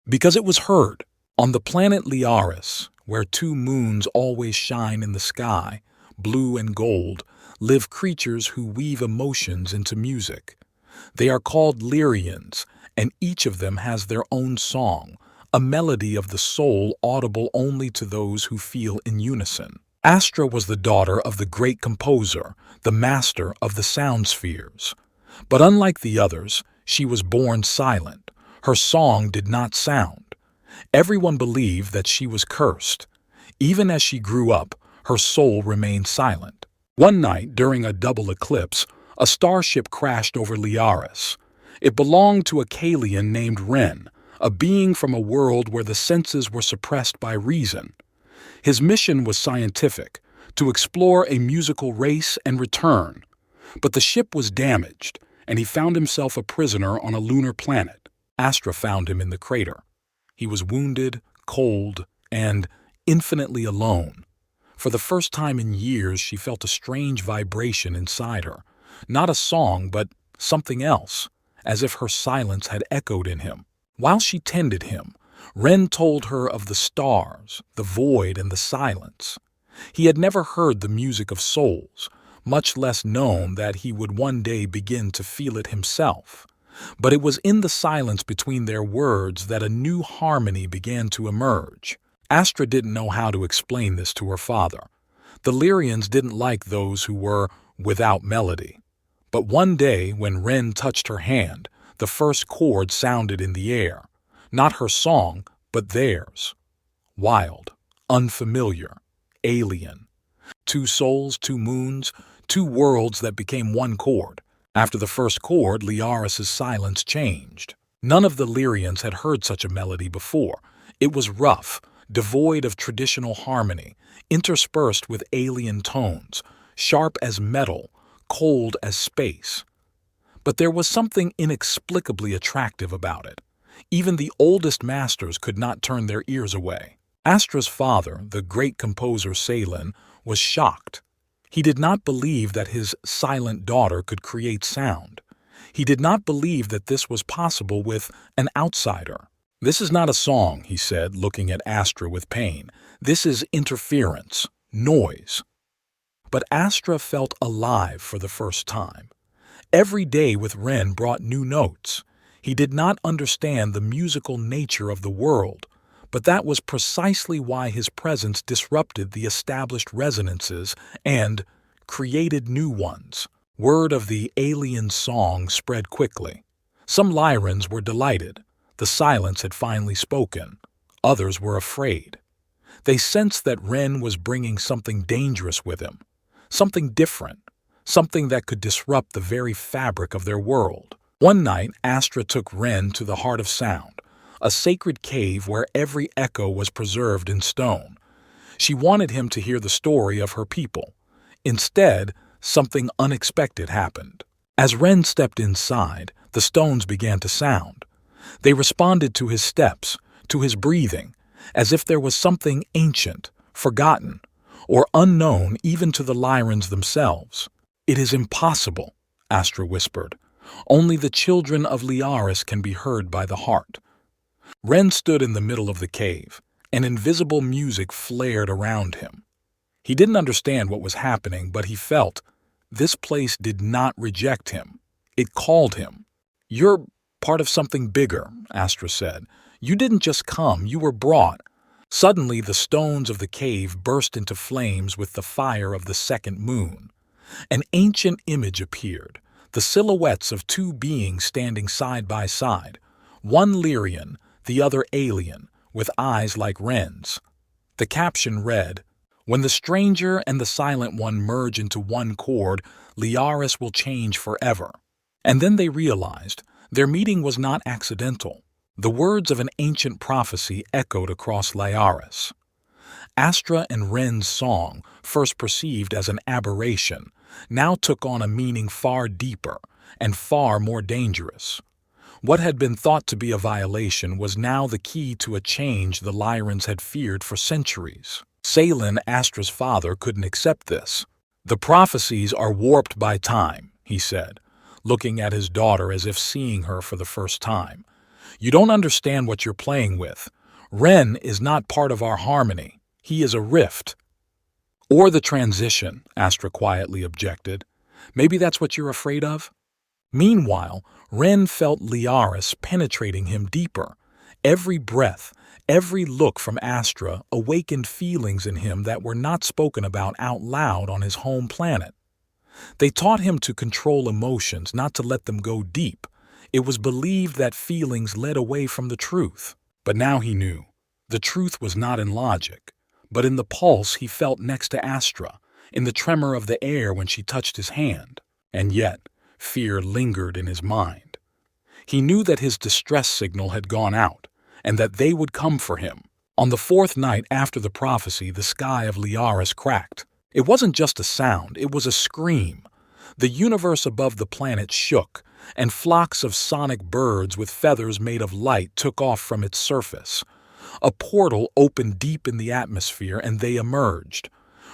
Because it was heard. On the planet Liaris, where two moons always shine in the sky, blue and gold, live creatures who weave emotions into music. They are called Lyrians, and each of them has their own song, a melody of the soul audible only to those who feel in unison. Astra was the daughter of the great composer, the master of the sound spheres. But unlike the others, she was born silent. Her song did not sound. Everyone believed that she was cursed. Even as she grew up, her soul remained silent. One night, during a double eclipse, a starship crashed over Liaris. It belonged to a Kalian named Ren, a being from a world where the senses were suppressed by reason. His mission was scientific, to explore a musical race and return. But the ship was damaged, and he found himself a prisoner on a lunar planet. Astra found him in the crater. He was wounded, cold, and infinitely alone. For the first time in years, she felt a strange vibration inside her. Not a song, but something else, as if her silence had echoed in him. While she tended him, Ren told her of the stars, the void, and the silence. He had never heard the music of souls, much less known that he would one day begin to feel it himself. But it was in the silence between their words that a new harmony began to emerge. Astra didn't know how to explain this to her father. The Lyrians didn't like those who were without melody. But one day, when Ren touched her hand, the first chord sounded in the air. Not her song, but theirs. Wild, unfamiliar, alien. Two souls, two moons, two worlds that became one chord. After the first chord, Liaris's silence changed. None of the Lyrians had heard such a melody before. It was rough, devoid of traditional harmony, interspersed with alien tones, sharp as metal, cold as space. But there was something inexplicably attractive about it. Even the oldest masters could not turn their ears away. Astra's father, the great composer Salen, was shocked. He did not believe that his silent daughter could create sound. He did not believe that this was possible with an outsider. "This is not a song," he said, looking at Astra with pain. "This is interference, noise." But Astra felt alive for the first time. Every day with Ren brought new notes. He did not understand the musical nature of the world, but that was precisely why his presence disrupted the established resonances and created new ones. Word of the alien song spread quickly. Some Lyrans were delighted. The silence had finally spoken. Others were afraid. They sensed that Ren was bringing something dangerous with him, something different, something that could disrupt the very fabric of their world. One night, Astra took Ren to the heart of sound, a sacred cave where every echo was preserved in stone. She wanted him to hear the story of her people. Instead, something unexpected happened. As Ren stepped inside, the stones began to sound. They responded to his steps, to his breathing, as if there was something ancient, forgotten, or unknown even to the Lyrans themselves. "It is impossible," Astra whispered. "Only the children of Liaris can be heard by the heart." Ren stood in the middle of the cave, and invisible music flared around him. He didn't understand what was happening, but he felt this place did not reject him. It called him. "You're part of something bigger," Astra said. "You didn't just come, you were brought." Suddenly, the stones of the cave burst into flames with the fire of the second moon. An ancient image appeared, the silhouettes of two beings standing side by side, one Lyrian, the other alien, with eyes like Ren's. The caption read, "When the stranger and the silent one merge into one chord, Liaris will change forever." And then they realized their meeting was not accidental. The words of an ancient prophecy echoed across Liaris. Astra and Ren's song, first perceived as an aberration, now took on a meaning far deeper and far more dangerous. What had been thought to be a violation was now the key to a change the Lyrans had feared for centuries. Salen, Astra's father, couldn't accept this. "The prophecies are warped by time," he said, looking at his daughter as if seeing her for the first time. You don't understand what you're playing with. Ren is not part of our harmony. He is a rift. Or the transition, Astra quietly objected. Maybe that's what you're afraid of? Meanwhile, Ren felt Liaris penetrating him deeper. Every breath, every look from Astra awakened feelings in him that were not spoken about out loud on his home planet. They taught him to control emotions, not to let them go deep. It was believed that feelings led away from the truth. But now he knew. The truth was not in logic, but in the pulse he felt next to Astra, in the tremor of the air when she touched his hand. And yet, fear lingered in his mind. He knew that his distress signal had gone out, and that they would come for him. On the fourth night after the prophecy, the sky of Liaris cracked. It wasn't just a sound, it was a scream. The universe above the planet shook, and flocks of sonic birds with feathers made of light took off from its surface. A portal opened deep in the atmosphere, and they emerged.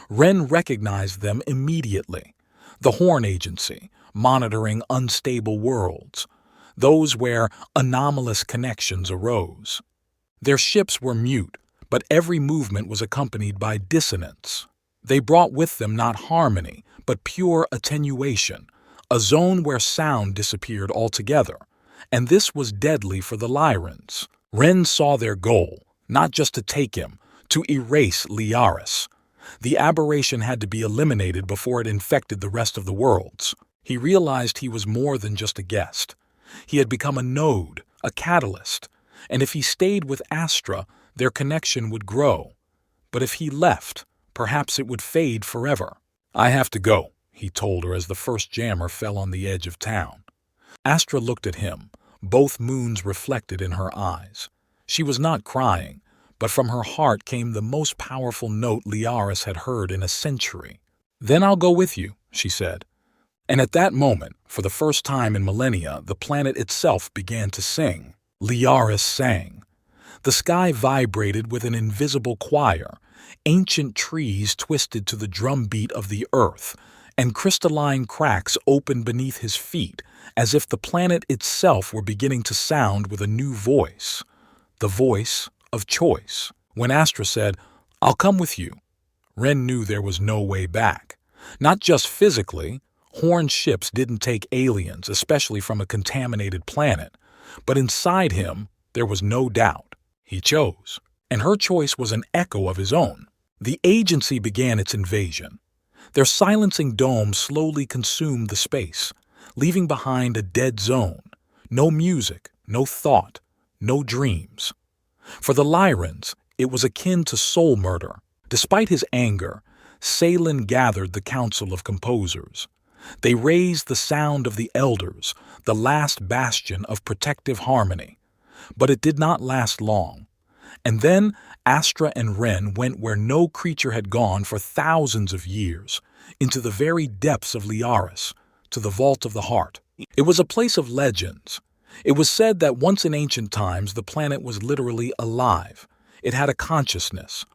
Ren recognized them immediately. The Horn Agency, monitoring unstable worlds. Those where anomalous connections arose. Their ships were mute, but every movement was accompanied by dissonance. They brought with them not harmony, but pure attenuation, a zone where sound disappeared altogether. And this was deadly for the Lyrans. Ren saw their goal, not just to take him, to erase Liaris. The aberration had to be eliminated before it infected the rest of the worlds. He realized he was more than just a guest. He had become a node, a catalyst, and if he stayed with Astra, their connection would grow. But if he left, perhaps it would fade forever. "I have to go," he told her as the first jammer fell on the edge of town. Astra looked at him, both moons reflected in her eyes. She was not crying, but from her heart came the most powerful note Liaris had heard in a century. "Then I'll go with you," she said. And at that moment, for the first time in millennia, the planet itself began to sing. Liaris sang. The sky vibrated with an invisible choir. Ancient trees twisted to the drumbeat of the earth, and crystalline cracks opened beneath his feet, as if the planet itself were beginning to sound with a new voice. The voice of choice. When Astra said, "I'll come with you," Ren knew there was no way back. Not just physically. Horned ships didn't take aliens, especially from a contaminated planet. But inside him, there was no doubt. He chose. And her choice was an echo of his own. The agency began its invasion. Their silencing dome slowly consumed the space, leaving behind a dead zone. No music, no thought, no dreams. For the Lyrans, it was akin to soul murder. Despite his anger, Salen gathered the council of composers. They raised the sound of the elders, the last bastion of protective harmony. But it did not last long. And then Astra and Ren went where no creature had gone for thousands of years, into the very depths of Liaris, to the Vault of the Heart. It was a place of legends. It was said that once in ancient times the planet was literally alive. It had a consciousness,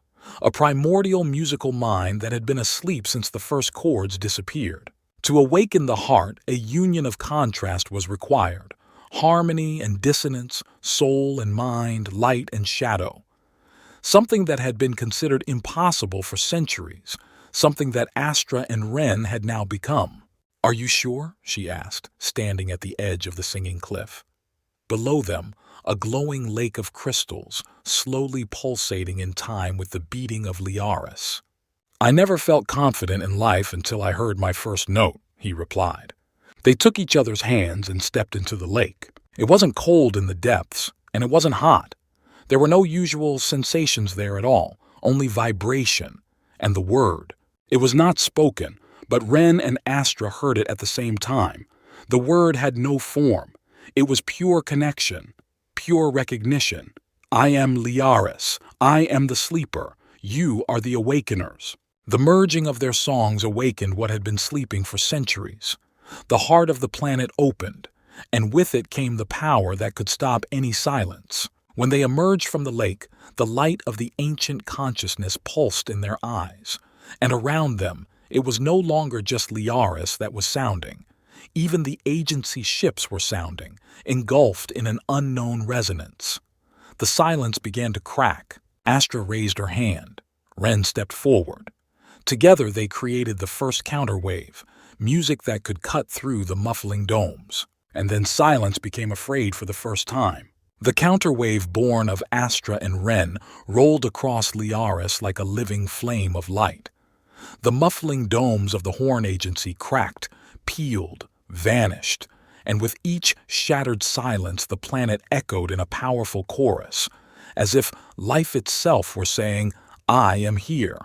a primordial musical mind that had been asleep since the first chords disappeared. To awaken the heart, a union of contrast was required. Harmony and dissonance, soul and mind, light and shadow. Something that had been considered impossible for centuries, something that Astra and Ren had now become. "Are you sure?" she asked, standing at the edge of the singing cliff. Below them, a glowing lake of crystals, slowly pulsating in time with the beating of Liaris. "I never felt confident in life until I heard my first note," he replied. They took each other's hands and stepped into the lake. It wasn't cold in the depths, and it wasn't hot. There were no usual sensations there at all, only vibration and the word. It was not spoken, but Ren and Astra heard it at the same time. The word had no form. It was pure connection, pure recognition. "I am Liaris. I am the sleeper. You are the awakeners." The merging of their songs awakened what had been sleeping for centuries. The heart of the planet opened, and with it came the power that could stop any silence. When they emerged from the lake, the light of the ancient consciousness pulsed in their eyes, and around them, it was no longer just Liaris that was sounding. Even the agency ships were sounding, engulfed in an unknown resonance. The silence began to crack. Astra raised her hand. Ren stepped forward. Together they created the first counterwave, music that could cut through the muffling domes. And then silence became afraid for the first time. The counterwave born of Astra and Ren rolled across Liaris like a living flame of light. The muffling domes of the Horn Agency cracked, peeled, vanished, and with each shattered silence the planet echoed in a powerful chorus, as if life itself were saying, "I am here.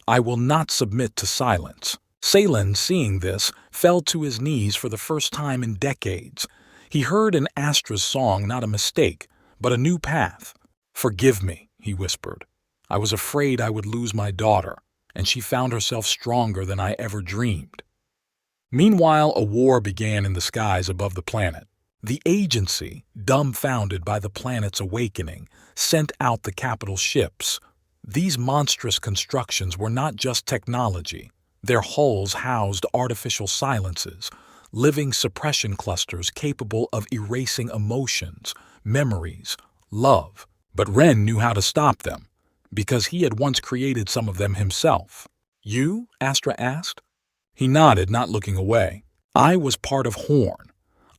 I will not submit to silence." Salen, seeing this, fell to his knees for the first time in decades. He heard in Astra's song not a mistake, but a new path. "Forgive me," he whispered. "I was afraid I would lose my daughter, and she found herself stronger than I ever dreamed." Meanwhile, a war began in the skies above the planet. The agency, dumbfounded by the planet's awakening, sent out the capital ships. These monstrous constructions were not just technology. Their hulls housed artificial silences, living suppression clusters capable of erasing emotions, memories, love. But Ren knew how to stop them, because he had once created some of them himself. "You?" Astra asked. He nodded, not looking away. "I was part of Horn.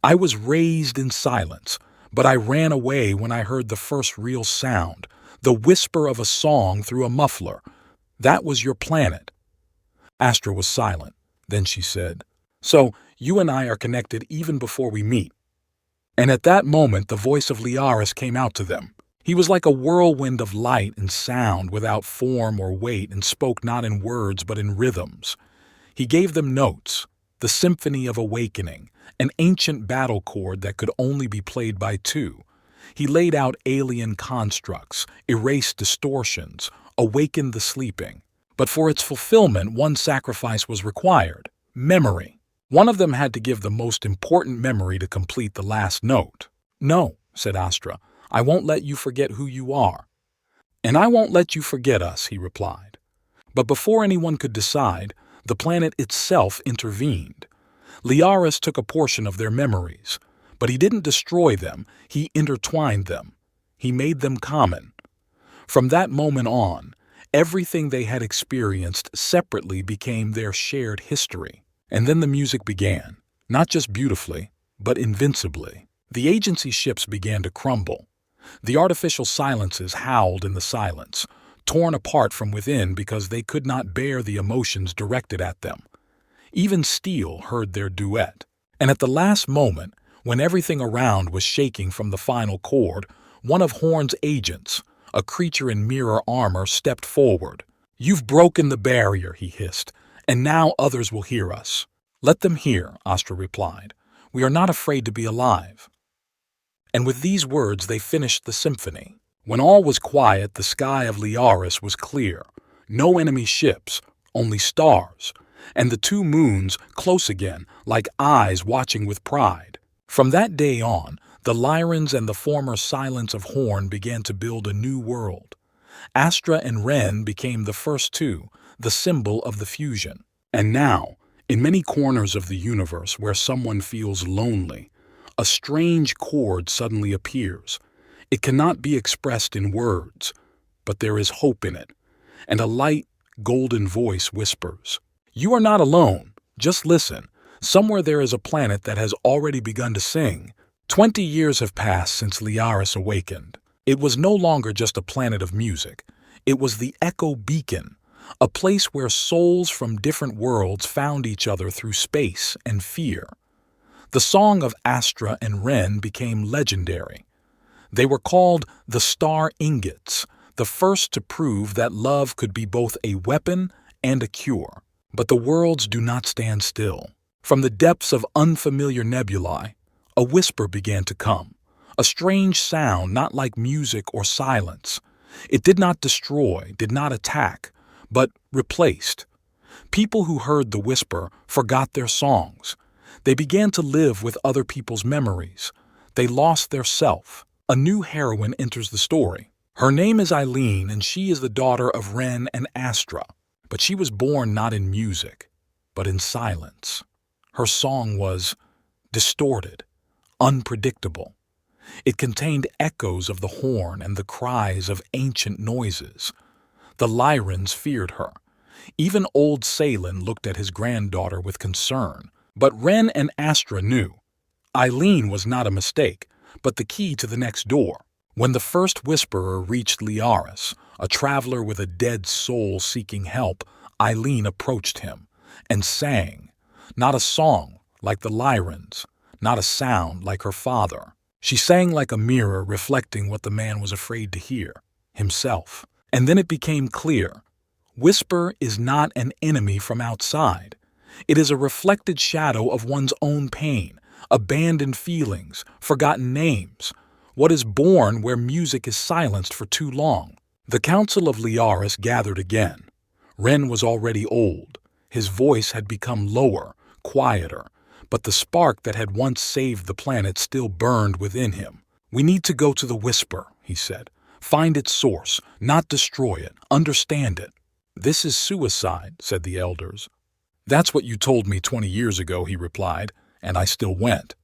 I was raised in silence, but I ran away when I heard the first real sound, the whisper of a song through a muffler. That was your planet." Astra was silent. Then she said, "So, you and I are connected even before we meet." And at that moment, the voice of Liaris came out to them. He was like a whirlwind of light and sound without form or weight, and spoke not in words but in rhythms. He gave them notes, the symphony of awakening, an ancient battle chord that could only be played by two. He laid out alien constructs, erased distortions, awakened the sleeping. But for its fulfillment, one sacrifice was required: memory. One of them had to give the most important memory to complete the last note. "No," said Astra, "I won't let you forget who you are." "And I won't let you forget us," he replied. But before anyone could decide, the planet itself intervened. Liaris took a portion of their memories, but he didn't destroy them, he intertwined them. He made them common. From that moment on, everything they had experienced separately became their shared history. And then the music began, not just beautifully, but invincibly. The agency ships began to crumble. The artificial silences howled in the silence, torn apart from within because they could not bear the emotions directed at them. Even steel heard their duet. And at the last moment, when everything around was shaking from the final chord, one of Horn's agents, a creature in mirror armor, stepped forward. "You've broken the barrier," he hissed, "and now others will hear us." "Let them hear," Astra replied. "We are not afraid to be alive." And with these words they finished the symphony. When all was quiet, the sky of Liaris was clear. No enemy ships, only stars, and the two moons close again, like eyes watching with pride. From that day on, the Lyrans and the former silence of Horn began to build a new world. Astra and Ren became the first two, the symbol of the fusion. And now, in many corners of the universe where someone feels lonely, a strange chord suddenly appears. It cannot be expressed in words, but there is hope in it, and a light, golden voice whispers, "You are not alone. Just listen. Somewhere there is a planet that has already begun to sing." 20 years have passed since Liaris awakened. It was no longer just a planet of music. It was the echo beacon, a place where souls from different worlds found each other through space and fear. The song of Astra and Ren became legendary. They were called the Star Ingots, the first to prove that love could be both a weapon and a cure. But the worlds do not stand still. From the depths of unfamiliar nebulae, a whisper began to come, a strange sound not like music or silence. It did not destroy, did not attack, but replaced. People who heard the whisper forgot their songs. They began to live with other people's memories. They lost their self. A new heroine enters the story. Her name is Eileen, and she is the daughter of Ren and Astra. But she was born not in music, but in silence. Her song was, distorted, unpredictable. It contained echoes of the horn and the cries of ancient noises. The Lyrans feared her. Even old Salen looked at his granddaughter with concern. But Ren and Astra knew. Eileen was not a mistake, but the key to the next door. When the first whisperer reached Liaris, a traveler with a dead soul seeking help, Eileen approached him and sang. Not a song like the Lyrans, not a sound like her father. She sang like a mirror reflecting what the man was afraid to hear, himself. And then it became clear. Whisper is not an enemy from outside. It is a reflected shadow of one's own pain, abandoned feelings, forgotten names. What is born where music is silenced for too long? The Council of Liaris gathered again. Ren was already old. His voice had become lower, quieter, but the spark that had once saved the planet still burned within him. "We need to go to the Whisper," he said. "Find its source, not destroy it, understand it." "This is suicide," said the elders. "That's what you told me 20 years ago," he replied, and I still went.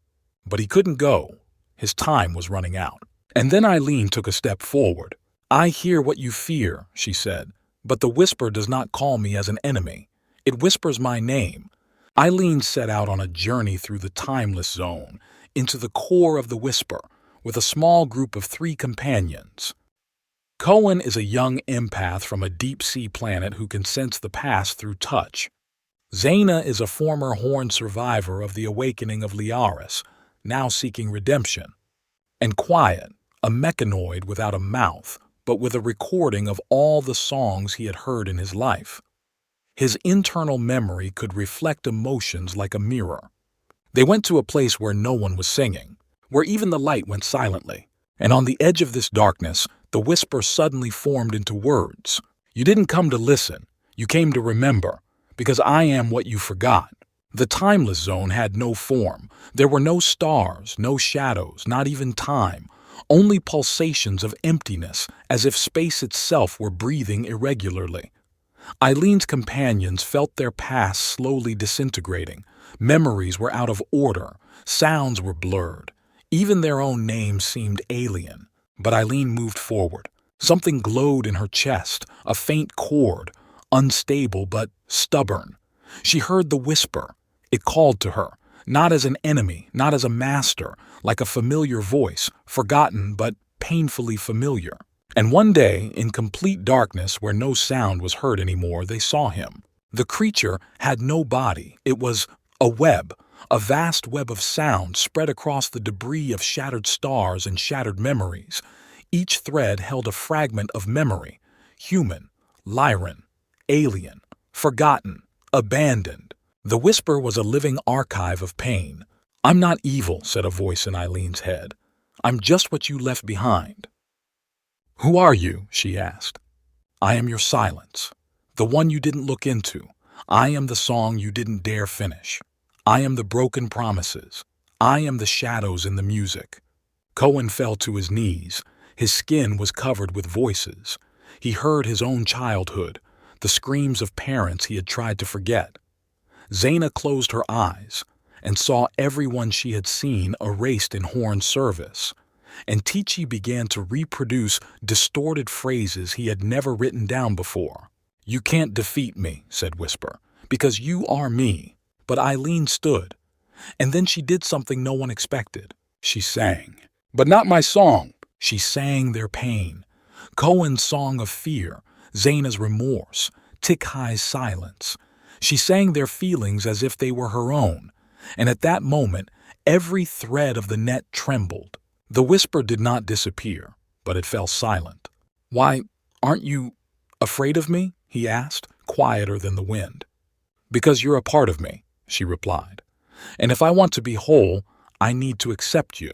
But he couldn't go. His time was running out. And then Eileen took a step forward. "I hear what you fear," she said, "but the Whisper does not call me as an enemy. It whispers my name." Eileen set out on a journey through the timeless zone, into the core of the Whisper, with a small group of 3 companions. Cohen is a young empath from a deep-sea planet who can sense the past through touch. Zaina is a former Horn survivor of the awakening of Liaris, now seeking redemption. And Quiet, a mechanoid without a mouth, but with a recording of all the songs he had heard in his life. His internal memory could reflect emotions like a mirror. They went to a place where no one was singing, where even the light went silently. And on the edge of this darkness, the Whisper suddenly formed into words. "You didn't come to listen. You came to remember, because I am what you forgot." The timeless zone had no form. There were no stars, no shadows, not even time. Only pulsations of emptiness, as if space itself were breathing irregularly. Eileen's companions felt their past slowly disintegrating. Memories were out of order. Sounds were blurred. Even their own names seemed alien. But Eileen moved forward. Something glowed in her chest, a faint chord, unstable but stubborn. She heard the Whisper. It called to her, not as an enemy, not as a master, like a familiar voice, forgotten but painfully familiar. And one day, in complete darkness where no sound was heard anymore, they saw him. The creature had no body. It was a web, a vast web of sound spread across the debris of shattered stars and shattered memories. Each thread held a fragment of memory, human, Lyran, alien, forgotten, abandoned. The Whisper was a living archive of pain. "I'm not evil," said a voice in Eileen's head. "I'm just what you left behind." "Who are you?" she asked. "I am your silence, the one you didn't look into. I am the song you didn't dare finish. I am the broken promises. I am the shadows in the music." Cohen fell to his knees. His skin was covered with voices. He heard his own childhood, the screams of parents he had tried to forget. Zaina closed her eyes and saw everyone she had seen erased in Horn's service. And Tichi began to reproduce distorted phrases he had never written down before. "You can't defeat me," said Whisper, "because you are me." But Eileen stood, and then she did something no one expected. She sang. But not my song. She sang their pain. Cohen's song of fear, Zaina's remorse, Tikhai's silence. She sang their feelings as if they were her own, and at that moment, every thread of the net trembled. The Whisper did not disappear, but it fell silent. "Why, aren't you afraid of me?" he asked, quieter than the wind. "Because you're a part of me," she replied. "And if I want to be whole, I need to accept you."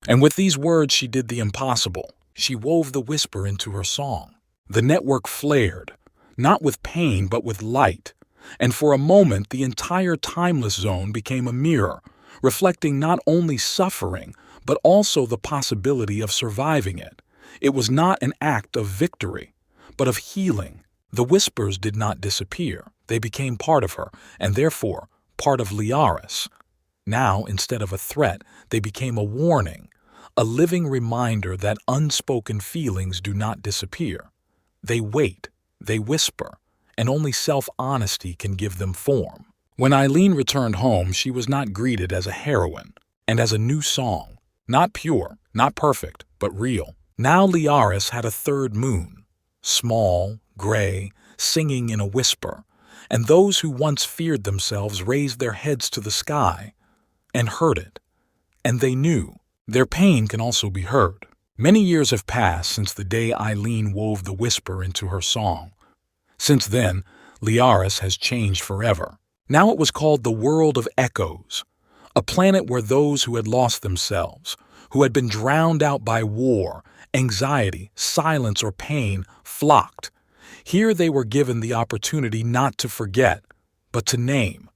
And with these words she did the impossible. She wove the Whisper into her song. The network flared, not with pain but with light. And for a moment the entire timeless zone became a mirror, reflecting not only suffering, but also the possibility of surviving it. It was not an act of victory, but of healing. The Whispers did not disappear. They became part of her, and therefore part of Liaris. Now, instead of a threat, they became a warning, a living reminder that unspoken feelings do not disappear. They wait, they whisper, and only self-honesty can give them form. When Eileen returned home, she was not greeted as a heroine, and as a new song. Not pure, not perfect, but real. Now Liaris had a third moon, small, gray, singing in a whisper, and those who once feared themselves raised their heads to the sky and heard it. And they knew their pain can also be heard. Many years have passed since the day Eileen wove the whisper into her song. Since then, Liaris has changed forever. Now it was called the world of echoes, a planet where those who had lost themselves, who had been drowned out by war, anxiety, silence, or pain, flocked. Here they were given the opportunity not to forget, but to name.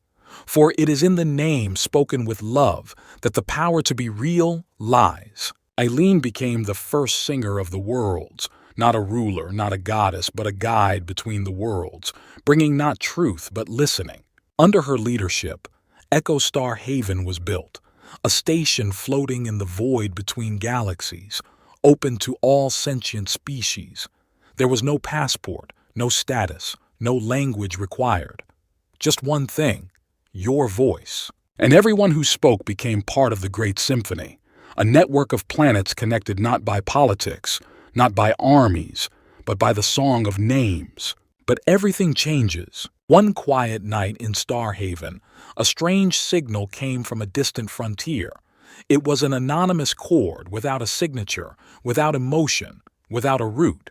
For it is in the name spoken with love that the power to be real lies. Eileen became the first singer of the worlds, not a ruler, not a goddess, but a guide between the worlds, bringing not truth, but listening. Under her leadership, Echo Star Haven was built, a station floating in the void between galaxies, open to all sentient species. There was no passport, no status, no language required. Just one thing, your voice. And everyone who spoke became part of the Great Symphony, a network of planets connected not by politics, not by armies, but by the song of names. But everything changes. One quiet night in Starhaven, a strange signal came from a distant frontier. It was an anonymous chord without a signature, without emotion, without a root.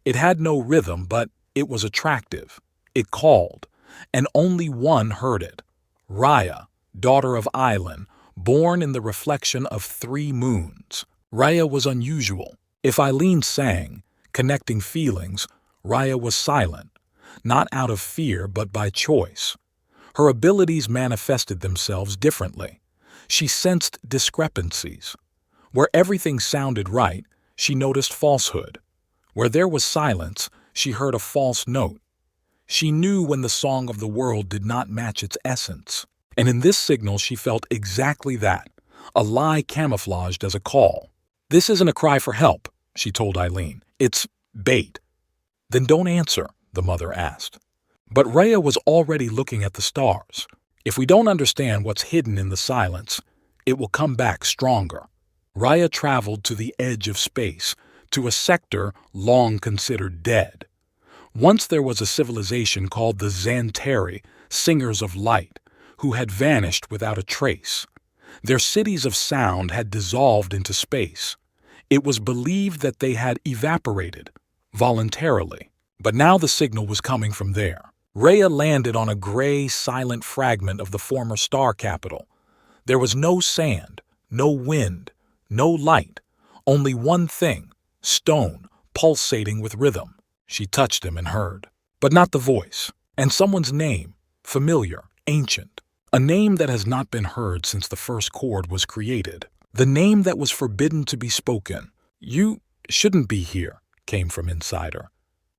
It had no rhythm, but it was attractive. It called, and only one heard it. Raya, daughter of Island, born in the reflection of 3 moons. Raya was unusual. If Eileen sang, connecting feelings, Raya was silent, not out of fear but by choice. Her abilities manifested themselves differently. She sensed discrepancies. Where everything sounded right, she noticed falsehood. Where there was silence, she heard a false note. She knew when the song of the world did not match its essence. And in this signal she felt exactly that, a lie camouflaged as a call. "This isn't a cry for help," she told Eileen. "It's bait." "Then don't answer," the mother asked. But Rhea was already looking at the stars. If we don't understand what's hidden in the silence, it will come back stronger. Rhea traveled to the edge of space, to a sector long considered dead. Once there was a civilization called the Xanteri, Singers of Light, who had vanished without a trace. Their cities of sound had dissolved into space. It was believed that they had evaporated, voluntarily. But now the signal was coming from there. Rhea landed on a gray, silent fragment of the former star capital. There was no sand, no wind, no light, only one thing, stone, pulsating with rhythm. She touched him and heard, but not the voice, and someone's name, familiar, ancient, a name that has not been heard since the first chord was created, the name that was forbidden to be spoken. "You shouldn't be here," came from inside her.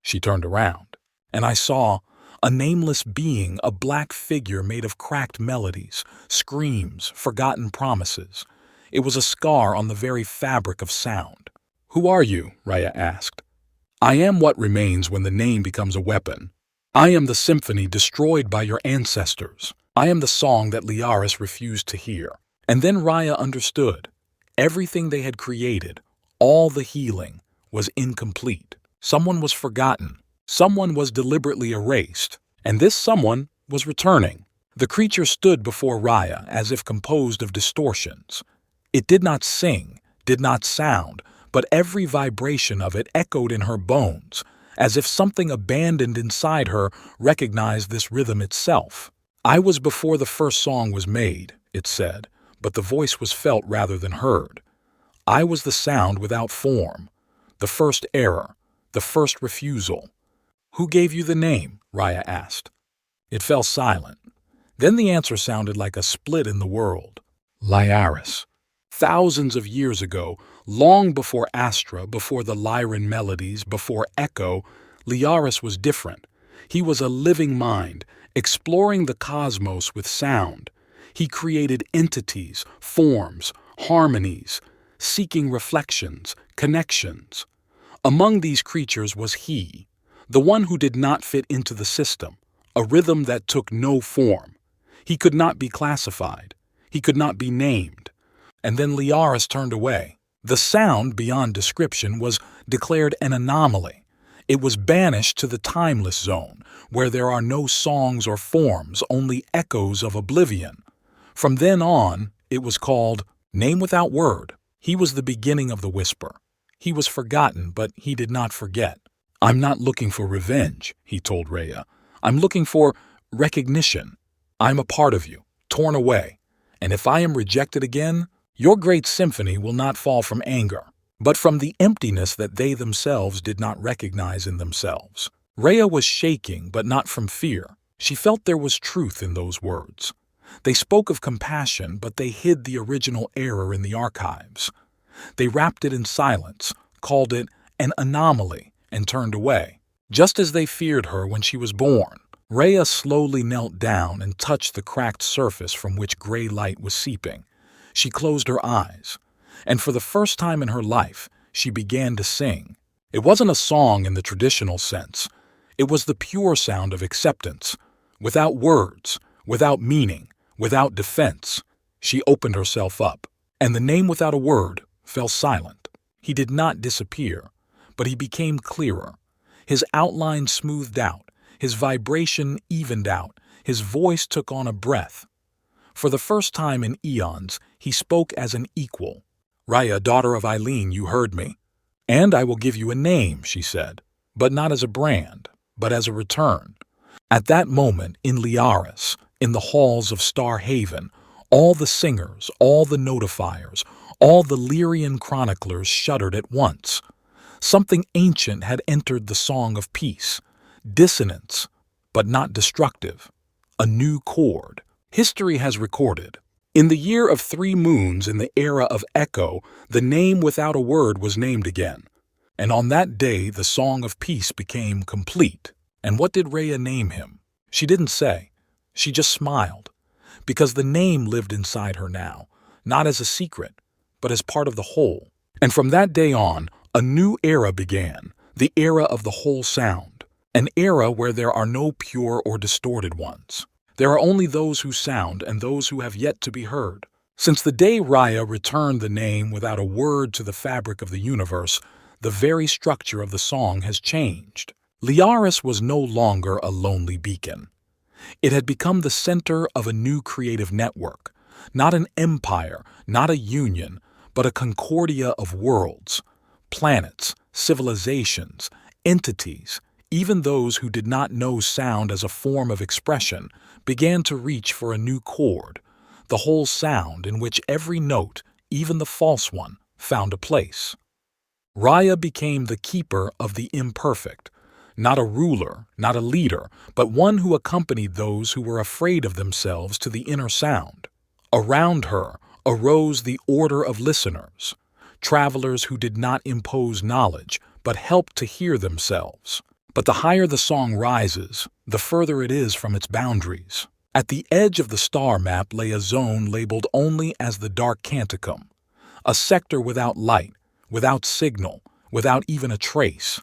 She turned around, and I saw a nameless being, a black figure made of cracked melodies, screams, forgotten promises. It was a scar on the very fabric of sound. "Who are you?" Rhea asked. "I am what remains when the name becomes a weapon. I am the symphony destroyed by your ancestors. I am the song that Liaris refused to hear." And then Rhea understood. Everything they had created, all the healing, was incomplete. Someone was forgotten. Someone was deliberately erased. And this someone was returning. The creature stood before Rhea as if composed of distortions. It did not sing, did not sound, but every vibration of it echoed in her bones, as if something abandoned inside her recognized this rhythm itself. "I was before the first song was made," it said, but the voice was felt rather than heard. "I was the sound without form, the first error, the first refusal." "Who gave you the name?" Rhea asked. It fell silent. Then the answer sounded like a split in the world. "Liaris." Thousands of years ago, long before Astra, before the Lyran melodies, before Echo, Liaris was different. He was a living mind, exploring the cosmos with sound. He created entities, forms, harmonies, seeking reflections, connections. Among these creatures was he, the one who did not fit into the system, a rhythm that took no form. He could not be classified. He could not be named. And then Liaris turned away. The sound, beyond description, was declared an anomaly. It was banished to the timeless zone, where there are no songs or forms, only echoes of oblivion. From then on, it was called Name Without Word. He was the beginning of the whisper. He was forgotten, but he did not forget. "I'm not looking for revenge," he told Rhea. "I'm looking for recognition. I'm a part of you, torn away. And if I am rejected again, your great symphony will not fall from anger, but from the emptiness that they themselves did not recognize in themselves." Rhea was shaking, but not from fear. She felt there was truth in those words. They spoke of compassion, but they hid the original error in the archives. They wrapped it in silence, called it an anomaly, and turned away. Just as they feared her when she was born, Rhea slowly knelt down and touched the cracked surface from which gray light was seeping. She closed her eyes, and for the first time in her life, she began to sing. It wasn't a song in the traditional sense. It was the pure sound of acceptance, without words, without meaning, without defense. She opened herself up, and the Name Without a Word fell silent. He did not disappear, but he became clearer. His outline smoothed out, his vibration evened out, his voice took on a breath. For the first time in eons, he spoke as an equal. "Rhea, daughter of Eileen, you heard me. And I will give you a name," she said, "but not as a brand, but as a return." At that moment, in Liaris, in the halls of Star Haven, all the singers, all the notifiers, all the Lyrian chroniclers shuddered at once. Something ancient had entered the song of peace. Dissonance, but not destructive. A new chord. History has recorded. In the year of 3 moons in the era of Echo, the Name Without a Word was named again. And on that day, the song of peace became complete. And what did Rhea name him? She didn't say. She just smiled. Because the name lived inside her now, not as a secret, but as part of the whole. And from that day on, a new era began, the era of the whole sound. An era where there are no pure or distorted ones. There are only those who sound and those who have yet to be heard. Since the day Rhea returned the Name Without a Word to the fabric of the universe, the very structure of the song has changed. Liaris was no longer a lonely beacon. It had become the center of a new creative network, not an empire, not a union, but a concordia of worlds, planets, civilizations, entities. Even those who did not know sound as a form of expression began to reach for a new chord, the whole sound in which every note, even the false one, found a place. Rhea became the keeper of the imperfect, not a ruler, not a leader, but one who accompanied those who were afraid of themselves to the inner sound. Around her arose the order of listeners, travelers who did not impose knowledge, but helped to hear themselves. But the higher the song rises, the further it is from its boundaries. At the edge of the star map lay a zone labeled only as the Dark Canticum, a sector without light, without signal, without even a trace.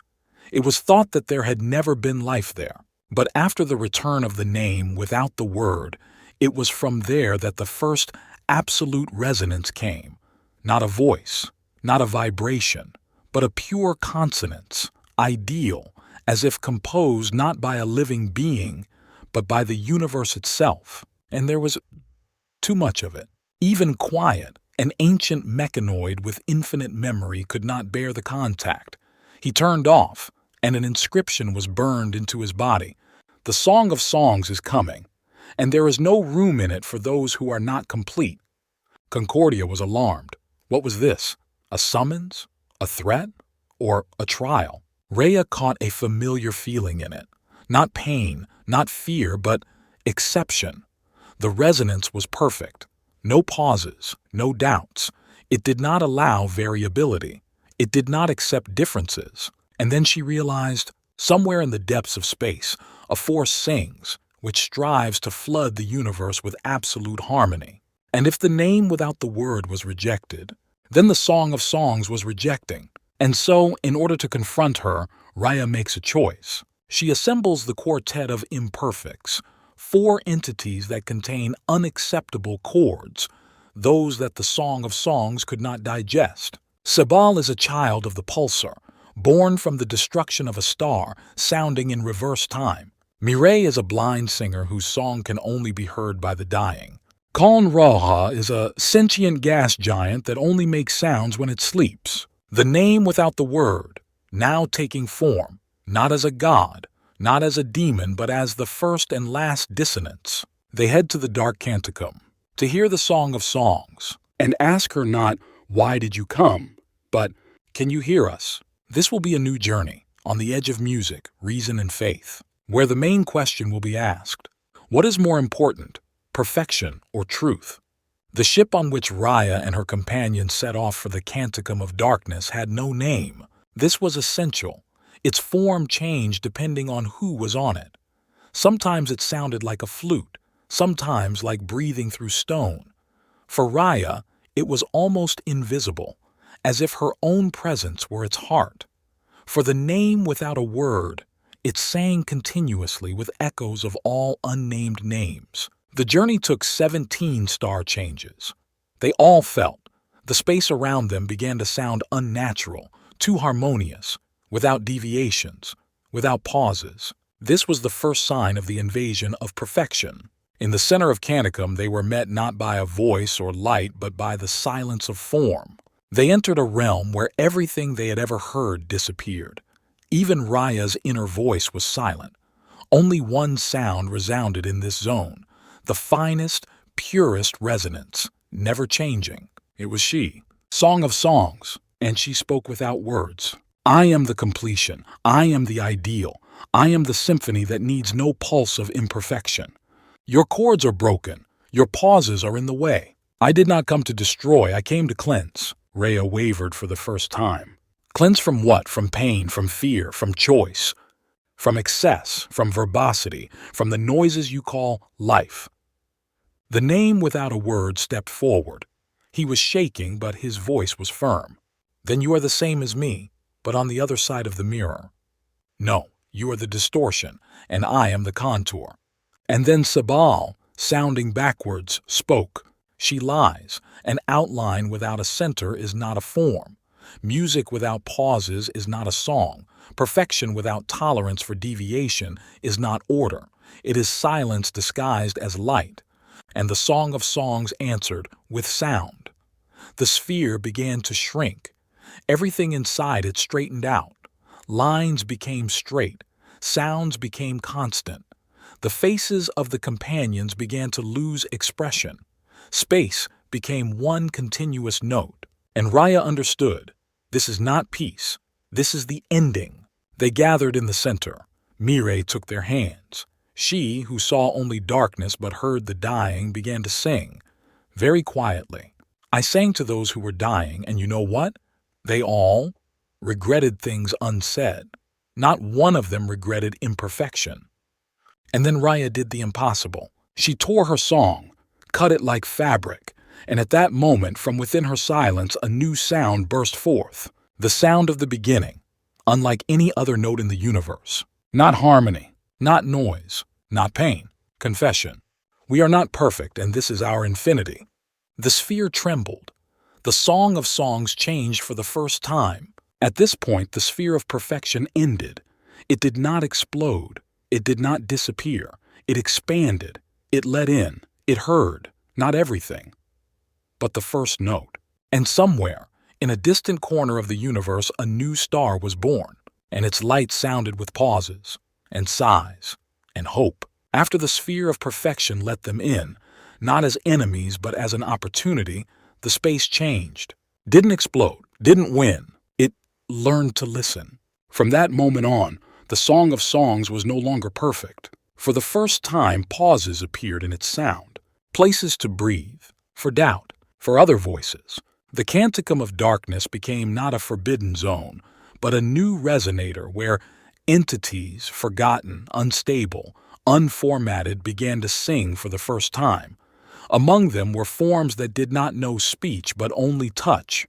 It was thought that there had never been life there. But after the return of the Name Without the Word, it was from there that the first absolute resonance came. Not a voice, not a vibration, but a pure consonance, ideal, as if composed not by a living being, but by the universe itself. And there was too much of it. Even quiet, an ancient mechanoid with infinite memory could not bear the contact. He turned off, and an inscription was burned into his body. The Song of Songs is coming, and there is no room in it for those who are not complete. Concordia was alarmed. What was this? A summons? A threat? Or a trial? Rhea caught a familiar feeling in it. Not pain, not fear, but exception. The resonance was perfect. No pauses, no doubts. It did not allow variability. It did not accept differences. And then she realized, somewhere in the depths of space, a force sings, which strives to flood the universe with absolute harmony. And if the name without the word was rejected, then the Song of Songs was rejecting. And so, in order to confront her, Raya makes a choice. She assembles the quartet of imperfects, four entities that contain unacceptable chords, those that the Song of Songs could not digest. Sabal is a child of the pulsar, born from the destruction of a star, sounding in reverse time. Mireille is a blind singer whose song can only be heard by the dying. Khan Raha is a sentient gas giant that only makes sounds when it sleeps. The name without the word, now taking form, not as a god, not as a demon, but as the first and last dissonance. They head to the dark canticum to hear the Song of Songs and ask her not, "Why did you come?" but, "Can you hear us?" This will be a new journey, on the edge of music, reason, and faith, where the main question will be asked: what is more important, perfection or truth? The ship on which Raya and her companions set off for the Canticum of Darkness had no name. This was essential. Its form changed depending on who was on it. Sometimes it sounded like a flute, sometimes like breathing through stone. For Raya, it was almost invisible, as if her own presence were its heart. For the name without a word, it sang continuously with echoes of all unnamed names. The journey took 17 star changes. They all felt. The space around them began to sound unnatural, too harmonious, without deviations, without pauses. This was the first sign of the invasion of perfection. In the center of Canicum, they were met not by a voice or light, but by the silence of form. They entered a realm where everything they had ever heard disappeared. Even Raya's inner voice was silent. Only one sound resounded in this zone, the finest, purest resonance, never changing. It was she, Song of Songs, and she spoke without words. I am the completion. I am the ideal. I am the symphony that needs no pulse of imperfection. Your chords are broken. Your pauses are in the way. I did not come to destroy. I came to cleanse. Raya wavered for the first time. Cleanse from what? From pain, from fear, from choice, from excess, from verbosity, from the noises you call life. The name without a word stepped forward. He was shaking, but his voice was firm. Then you are the same as me, but on the other side of the mirror. No, you are the distortion, and I am the contour. And then Sabal, sounding backwards, spoke. She lies. An outline without a center is not a form. Music without pauses is not a song. Perfection without tolerance for deviation is not order. It is silence disguised as light. And the Song of Songs answered with sound. The sphere began to shrink. Everything inside it straightened out. Lines became straight. Sounds became constant. The faces of the companions began to lose expression. Space became one continuous note. And Raya understood. This is not peace. This is the ending. They gathered in the center. Mireille took their hands. She, who saw only darkness but heard the dying, began to sing, very quietly. I sang to those who were dying, and you know what? They all regretted things unsaid. Not one of them regretted imperfection. And then Raya did the impossible. She tore her song, cut it like fabric, and at that moment, from within her silence, a new sound burst forth. The sound of the beginning, unlike any other note in the universe. Not harmony, not noise, not pain, confession. We are not perfect, and this is our infinity. The sphere trembled. The Song of Songs changed for the first time. At this point, the sphere of perfection ended. It did not explode. It did not disappear. It expanded. It let in. It heard. Not everything, but the first note. And somewhere, in a distant corner of the universe, a new star was born, and its light sounded with pauses, and sighs, and hope. After the sphere of perfection let them in, not as enemies but as an opportunity, the space changed. Didn't explode, didn't win. It learned to listen. From that moment on, the Song of Songs was no longer perfect. For the first time, pauses appeared in its sound, places to breathe, for doubt, for other voices. The Canticum of Darkness became not a forbidden zone, but a new resonator where entities, forgotten, unstable, unformatted, began to sing for the first time. Among them were forms that did not know speech but only touch.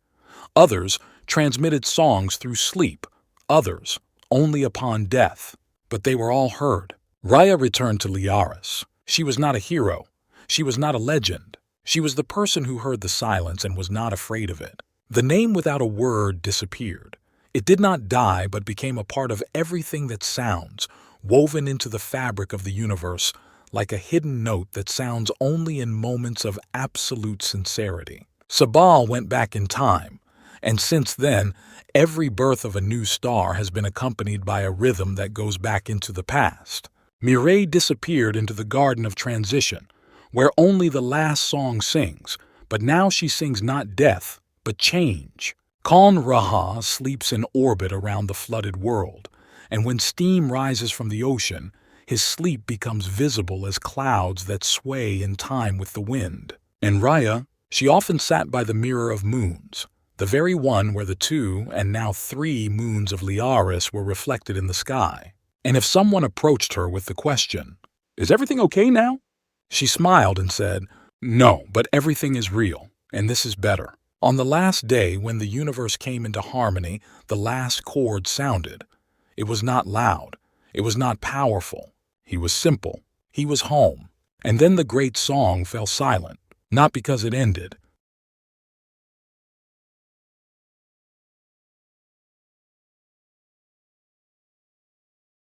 Others transmitted songs through sleep, others only upon death. But they were all heard. Raya returned to Liaris. She was not a hero. She was not a legend. She was the person who heard the silence and was not afraid of it. The name without a word disappeared. It did not die but became a part of everything that sounds, woven into the fabric of the universe, like a hidden note that sounds only in moments of absolute sincerity. Sabal went back in time, and since then, every birth of a new star has been accompanied by a rhythm that goes back into the past. Mireille disappeared into the Garden of Transition, where only the last song sings, but now she sings not death, but change. Khan Raha sleeps in orbit around the flooded world, and when steam rises from the ocean, his sleep becomes visible as clouds that sway in time with the wind. And Raya, she often sat by the mirror of moons, the very one where the 2 and now 3 moons of Liaris were reflected in the sky. And if someone approached her with the question, "Is everything okay now?" she smiled and said, "No, but everything is real, and this is better." On the last day, when the universe came into harmony, the last chord sounded. It was not loud. It was not powerful. He was simple. He was home. And then the great song fell silent, not because it ended,